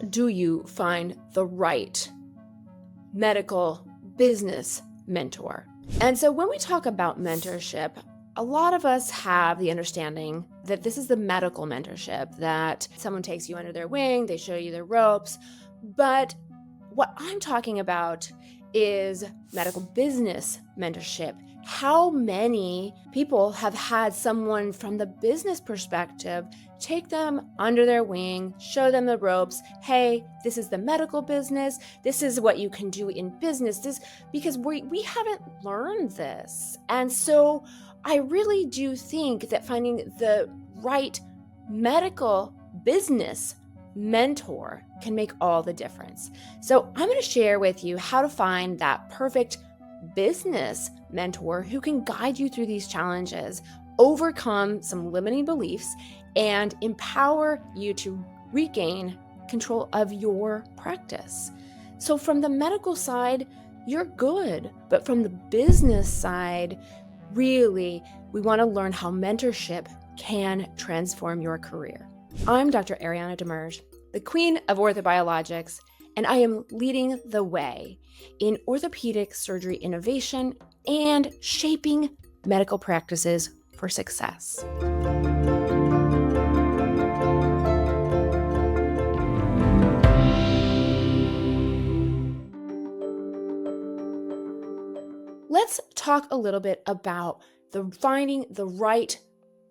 do you find the right medical business mentor? And so when we talk about mentorship, a lot of us have the understanding that this is the medical mentorship, that someone takes you under their wing, they show you the ropes. But what I'm talking about is medical business mentorship. How many people have had someone from the business perspective take them under their wing, show them the ropes? Hey, this is the medical business. This is what you can do in business. Because we haven't learned this. And so I really do think that finding the right medical business mentor can make all the difference. So I'm going to share with you how to find that perfect business mentor who can guide you through these challenges, overcome some limiting beliefs, and empower you to regain control of your practice. So from the medical side, you're good. But from the business side, really, we want to learn how mentorship can transform your career. I'm Dr. Ariana Demerge, the queen of Orthobiologics, and I am leading the way in orthopedic surgery innovation and shaping medical practices for success. Let's talk a little bit about finding the right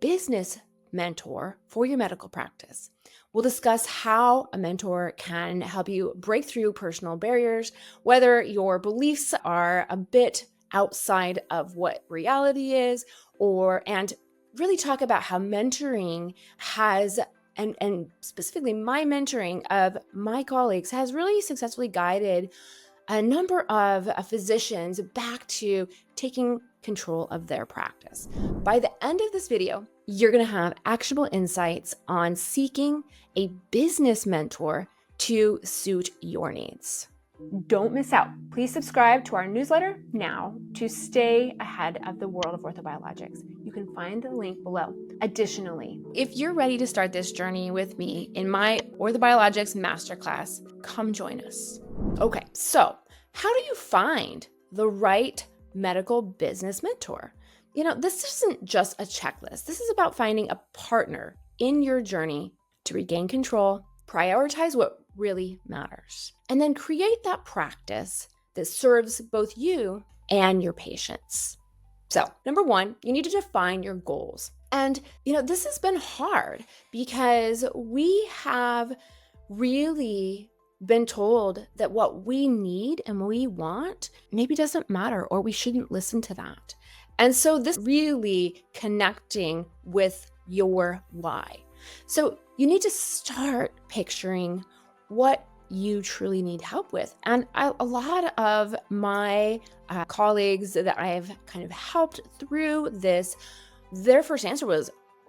business mentor for your medical practice. We'll discuss how a mentor can help you break through personal barriers, whether your beliefs are a bit outside of what reality is, and really talk about how mentoring has, and specifically my mentoring of my colleagues has really successfully guided a number of physicians back to taking control of their practice. By the end of this video, you're going to have actionable insights on seeking a business mentor to suit your needs. Don't miss out. Please subscribe to our newsletter now to stay ahead of the world of orthobiologics. You can find the link below. Additionally, if you're ready to start this journey with me in my Orthobiologics Masterclass, come join us. Okay, so how do you find the right medical business mentor? This isn't just a checklist. This is about finding a partner in your journey to regain control, prioritize what really matters, and then create that practice that serves both you and your patients. So, number one, you need to define your goals. And, this has been hard because we have really been told that what we need and we want maybe doesn't matter, or we shouldn't listen to that. And so this really connecting with your why. So you need to start picturing what you truly need help with. And a lot of my colleagues that I've kind of helped through this, their first answer was,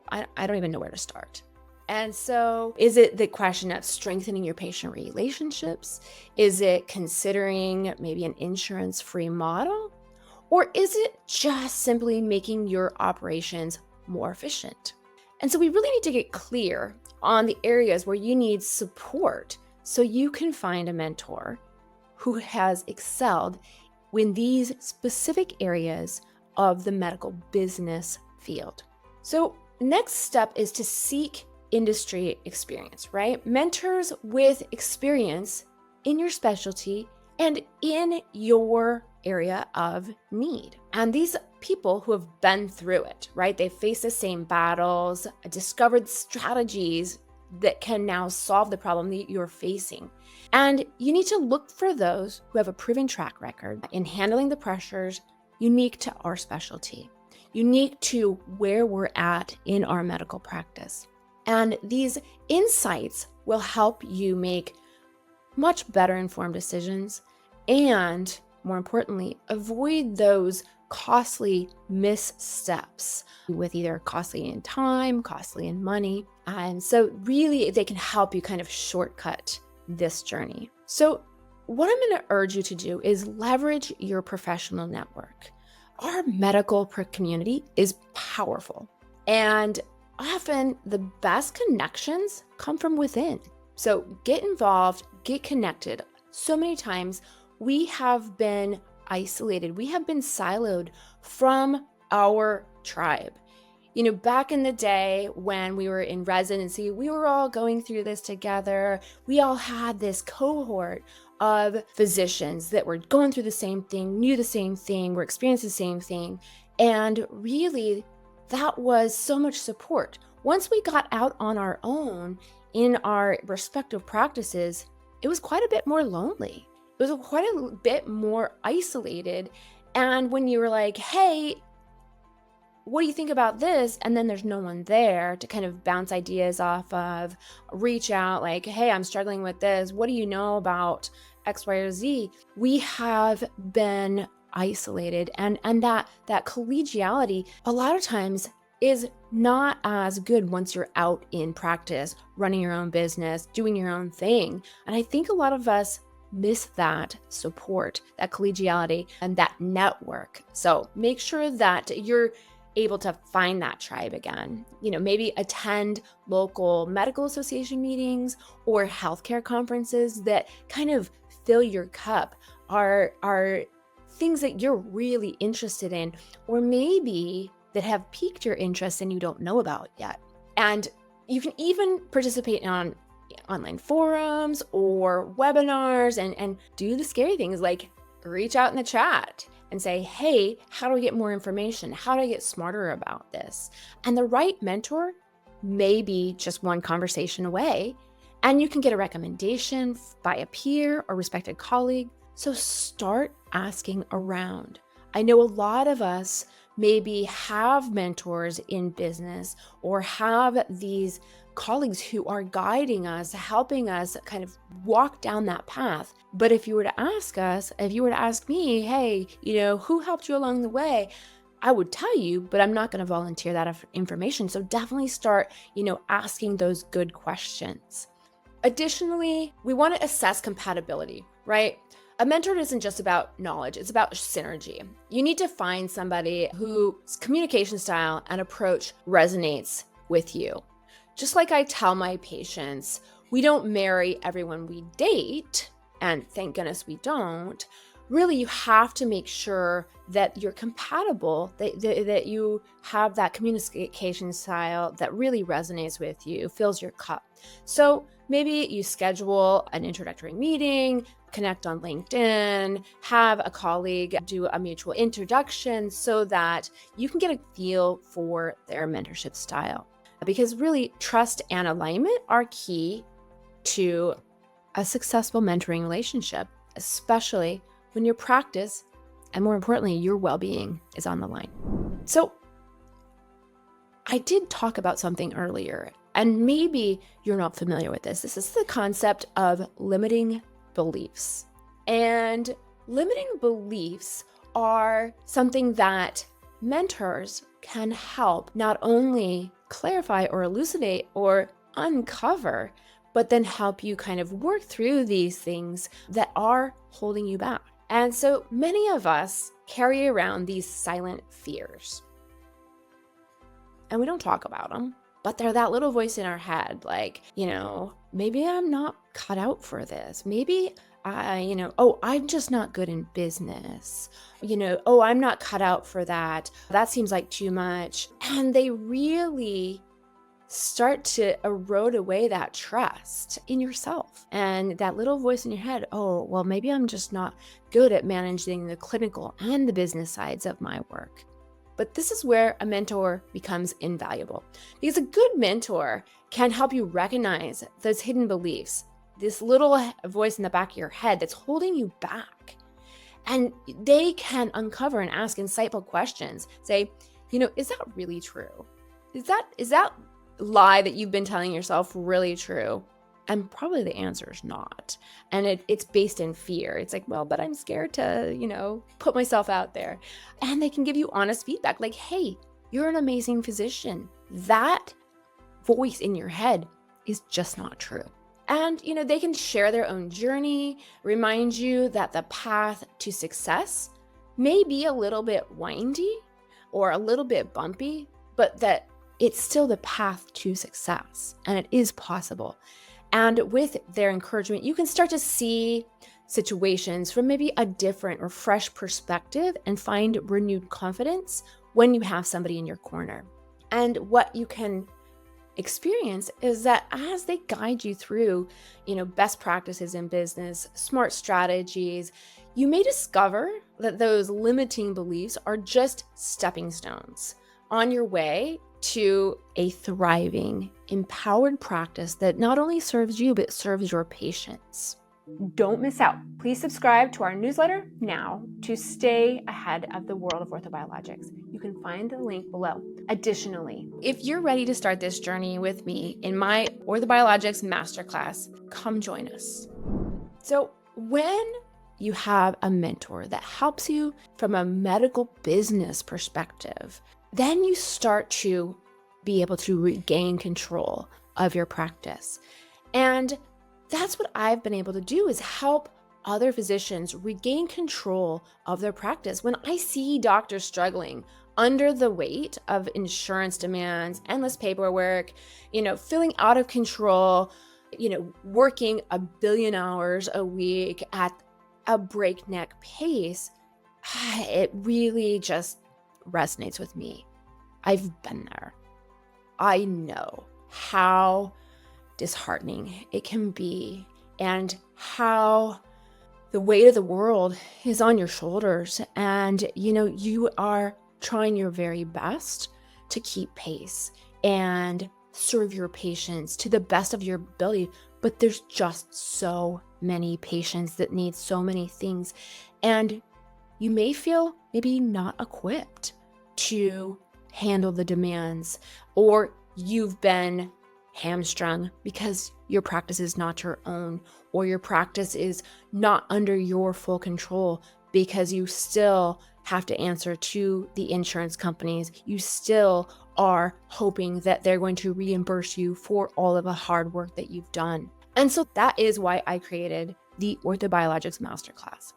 I don't even know where to start. And so is it the question of strengthening your patient relationships? Is it considering maybe an insurance-free model? Or is it just simply making your operations more efficient? And so we really need to get clear on the areas where you need support so you can find a mentor who has excelled in these specific areas of the medical business field. So next step is to seek industry experience, right? Mentors with experience in your specialty and in your area of need. And these people who have been through it, right? They face the same battles, discovered strategies that can now solve the problem that you're facing. And you need to look for those who have a proven track record in handling the pressures unique to our specialty, unique to where we're at in our medical practice. And these insights will help you make much better informed decisions and, more importantly, avoid those costly missteps with either costly in time, costly in money. And so really they can help you kind of shortcut this journey. So what I'm going to urge you to do is leverage your professional network. Our medical community is powerful, and often the best connections come from within. So get involved, get connected. So many times we have been isolated, we have been siloed from our tribe. Back in the day when we were in residency, we were all going through this together. We all had this cohort of physicians that were going through the same thing, knew the same thing, were experiencing the same thing. And really, that was so much support. Once we got out on our own in our respective practices, it was quite a bit more lonely. It was quite a bit more isolated. And when you were like, hey, what do you think about this? And then there's no one there to kind of bounce ideas off of, reach out like, hey, I'm struggling with this. What do you know about X, Y, or Z? We have been isolated, and that collegiality a lot of times is not as good once you're out in practice, running your own business, doing your own thing. And I think a lot of us miss that support, that collegiality, and that network. So make sure that you're able to find that tribe again. Maybe attend local medical association meetings or healthcare conferences that kind of fill your cup, are things that you're really interested in, or maybe that have piqued your interest and you don't know about yet. And you can even participate on online forums or webinars and do the scary things like reach out in the chat and say, hey, how do I get more information? How do I get smarter about this? And the right mentor may be just one conversation away, and you can get a recommendation by a peer or respected colleague. So start asking around. I know a lot of us maybe have mentors in business or have these colleagues who are guiding us, helping us kind of walk down that path. But if you were to ask me, hey, who helped you along the way? I would tell you, but I'm not going to volunteer that information. So definitely start, asking those good questions. Additionally, we want to assess compatibility, right? A mentor isn't just about knowledge, it's about synergy. You need to find somebody whose communication style and approach resonates with you. Just like I tell my patients, we don't marry everyone we date, and thank goodness we don't. Really, you have to make sure that you're compatible, that you have that communication style that really resonates with you, fills your cup. So maybe you schedule an introductory meeting, connect on LinkedIn, have a colleague do a mutual introduction so that you can get a feel for their mentorship style. Because really, trust and alignment are key to a successful mentoring relationship, especially when your practice, and more importantly, your well-being is on the line. So I did talk about something earlier, and maybe you're not familiar with this. This is the concept of limiting beliefs. And limiting beliefs are something that mentors can help not only clarify or elucidate or uncover, but then help you kind of work through these things that are holding you back. And so many of us carry around these silent fears. And we don't talk about them, but they're that little voice in our head, like, maybe I'm not cut out for this. Maybe I'm just not good in business. I'm not cut out for that. That seems like too much. And they really start to erode away that trust in yourself and that little voice in your head. Oh, well, maybe I'm just not good at managing the clinical and the business sides of my work. But this is where a mentor becomes invaluable, because a good mentor can help you recognize those hidden beliefs, this little voice in the back of your head that's holding you back. And they can uncover and ask insightful questions. Say, is that really true? Is that lie that you've been telling yourself really true? And probably the answer is not. And it's based in fear. It's like, well, but I'm scared to, put myself out there. And they can give you honest feedback like, hey, you're an amazing physician. That voice in your head is just not true. And, they can share their own journey, remind you that the path to success may be a little bit windy or a little bit bumpy, but that it's still the path to success and it is possible. And with their encouragement, you can start to see situations from maybe a different or fresh perspective and find renewed confidence when you have somebody in your corner. And what you can experience is that as they guide you through, best practices in business, smart strategies, you may discover that those limiting beliefs are just stepping stones on your way to a thriving, empowered practice that not only serves you, but serves your patients. Don't miss out. Please subscribe to our newsletter now to stay ahead of the world of orthobiologics. You can find the link below. Additionally, if you're ready to start this journey with me in my Orthobiologics Masterclass, come join us. So when you have a mentor that helps you from a medical business perspective, then you start to be able to regain control of your practice. And that's what I've been able to do, is help other physicians regain control of their practice. When I see doctors struggling under the weight of insurance demands, endless paperwork, feeling out of control, working 1 billion hours a week at a breakneck pace, it really just resonates with me. I've been there. I know how disheartening it can be and how the weight of the world is on your shoulders, and you are trying your very best to keep pace and serve your patients to the best of your ability, but there's just so many patients that need so many things, and you may feel maybe not equipped to handle the demands, or you've been hamstrung because your practice is not your own, or your practice is not under your full control because you still have to answer to the insurance companies. You still are hoping that they're going to reimburse you for all of the hard work that you've done. And so that is why I created the Orthobiologics Masterclass.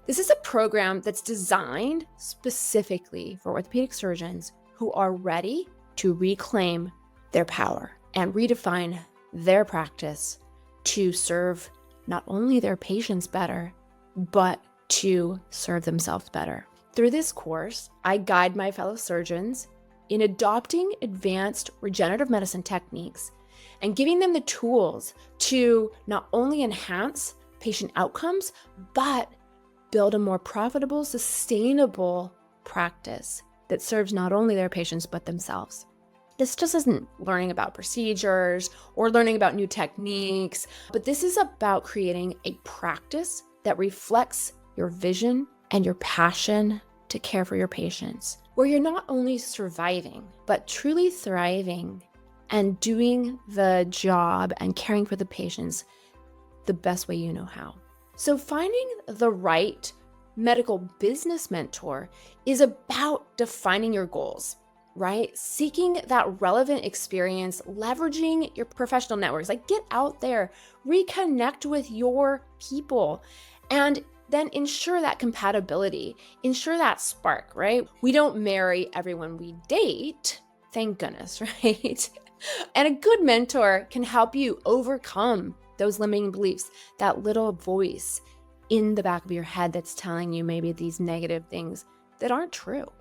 This is a program that's designed specifically for orthopedic surgeons who are ready to reclaim their power and redefine their practice to serve not only their patients better, but to serve themselves better. Through this course, I guide my fellow surgeons in adopting advanced regenerative medicine techniques and giving them the tools to not only enhance patient outcomes, but build a more profitable, sustainable practice that serves not only their patients, but themselves. This just isn't learning about procedures or learning about new techniques, but this is about creating a practice that reflects your vision and your passion to care for your patients, where you're not only surviving, but truly thriving and doing the job and caring for the patients the best way you know how. So finding the right medical business mentor is about defining your goals, right? Seeking that relevant experience, leveraging your professional networks, like get out there, reconnect with your people, and then ensure that compatibility, ensure that spark, right? We don't marry everyone we date, thank goodness, right? And a good mentor can help you overcome those limiting beliefs, that little voice in the back of your head that's telling you maybe these negative things that aren't true,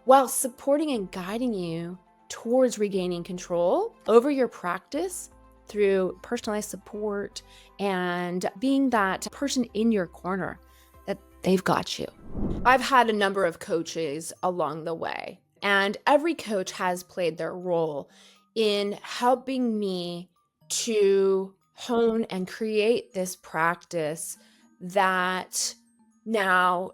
while supporting and guiding you towards regaining control over your practice through personalized support and being that person in your corner that they've got you. I've had a number of coaches along the way, and every coach has played their role in helping me to hone and create this practice that now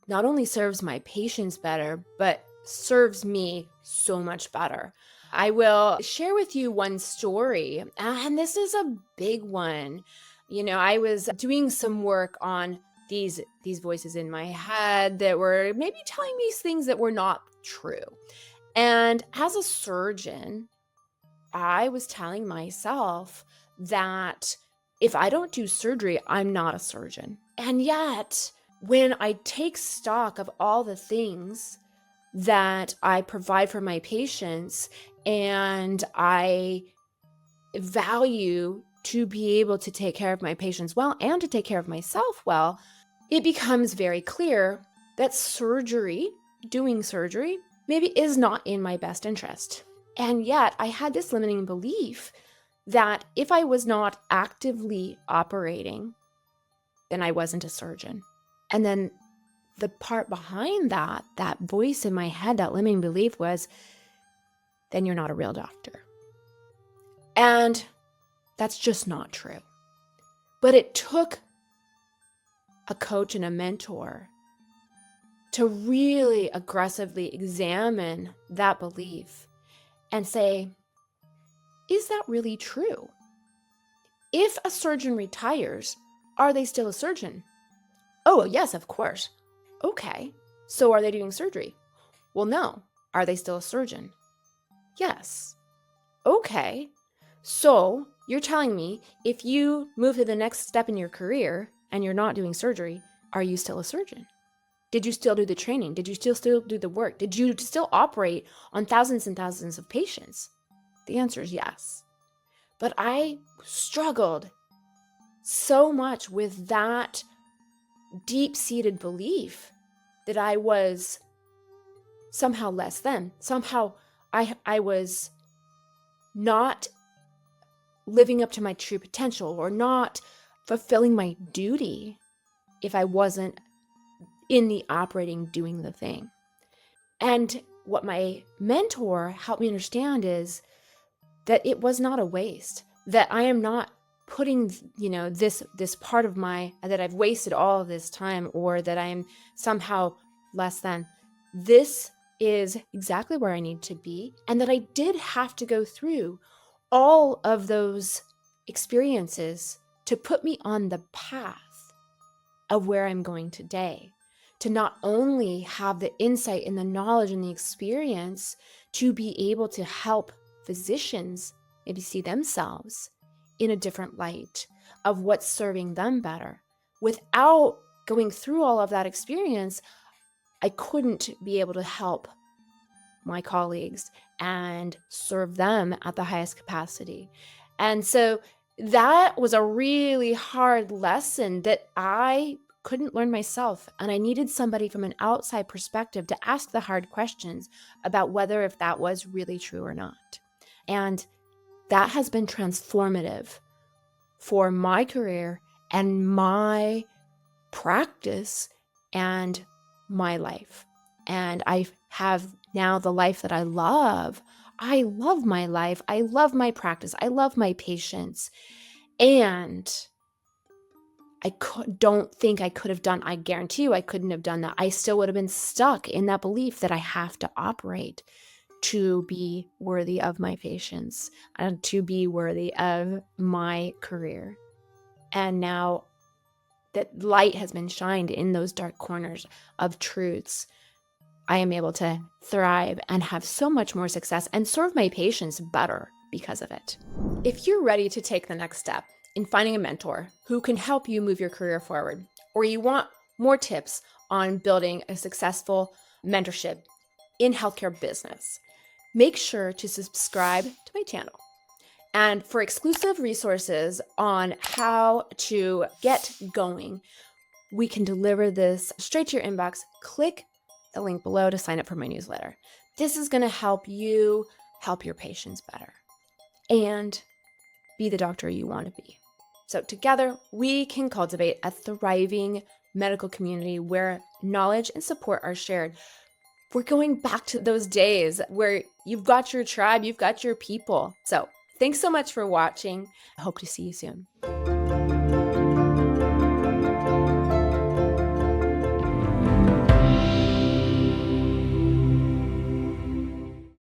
not only serves my patients better, but serves me so much better. I will share with you one story, and this is a big one. I was doing some work on these voices in my head that were maybe telling me things that were not true. And as a surgeon, I was telling myself that if I don't do surgery, I'm not a surgeon. And yet, when I take stock of all the things that I provide for my patients and I value to be able to take care of my patients well and to take care of myself well, it becomes very clear that doing surgery, maybe is not in my best interest. And yet I had this limiting belief that if I was not actively operating, then I wasn't a surgeon. And then the part behind that voice in my head, that limiting belief was, then you're not a real doctor. And that's just not true. But it took a coach and a mentor to really aggressively examine that belief and say, is that really true? If a surgeon retires, are they still a surgeon? Oh, yes, of course. Okay, so are they doing surgery? Well, no. Are they still a surgeon? Yes. Okay, so you're telling me if you move to the next step in your career and you're not doing surgery, are you still a surgeon? Did you still do the training? Did you still do the work? Did you still operate on thousands and thousands of patients? The answer is yes. But I struggled so much with that deep-seated belief that I was somehow less than. Somehow I was not living up to my true potential or not fulfilling my duty if I wasn't in the operating, doing the thing. And what my mentor helped me understand is that it was not a waste, that I am not putting, this part of that I've wasted all of this time, or that I am somehow less than. This is exactly where I need to be, and that I did have to go through all of those experiences to put me on the path of where I'm going today, to not only have the insight and the knowledge and the experience to be able to help physicians maybe see themselves in a different light of what's serving them better. Without going through all of that experience, I couldn't be able to help my colleagues and serve them at the highest capacity. And so that was a really hard lesson that I couldn't learn myself. And I needed somebody from an outside perspective to ask the hard questions about whether if that was really true or not. And that has been transformative for my career and my practice and my life. And I have now the life that I love. I love my life. I love my practice. I love my patients. And I don't think I could have done, I guarantee you I couldn't have done that. I still would have been stuck in that belief that I have to operate to be worthy of my patients and to be worthy of my career. And now that light has been shined in those dark corners of truths, I am able to thrive and have so much more success and serve my patients better because of it. If you're ready to take the next step in finding a mentor who can help you move your career forward, or you want more tips on building a successful mentorship in healthcare business, make sure to subscribe to my channel. And for exclusive resources on how to get going, we can deliver this straight to your inbox. Click the link below to sign up for my newsletter. This is going to help you help your patients better and be the doctor you want to be. So together, we can cultivate a thriving medical community where knowledge and support are shared. We're going back to those days where you've got your tribe, you've got your people. So thanks so much for watching. I hope to see you soon.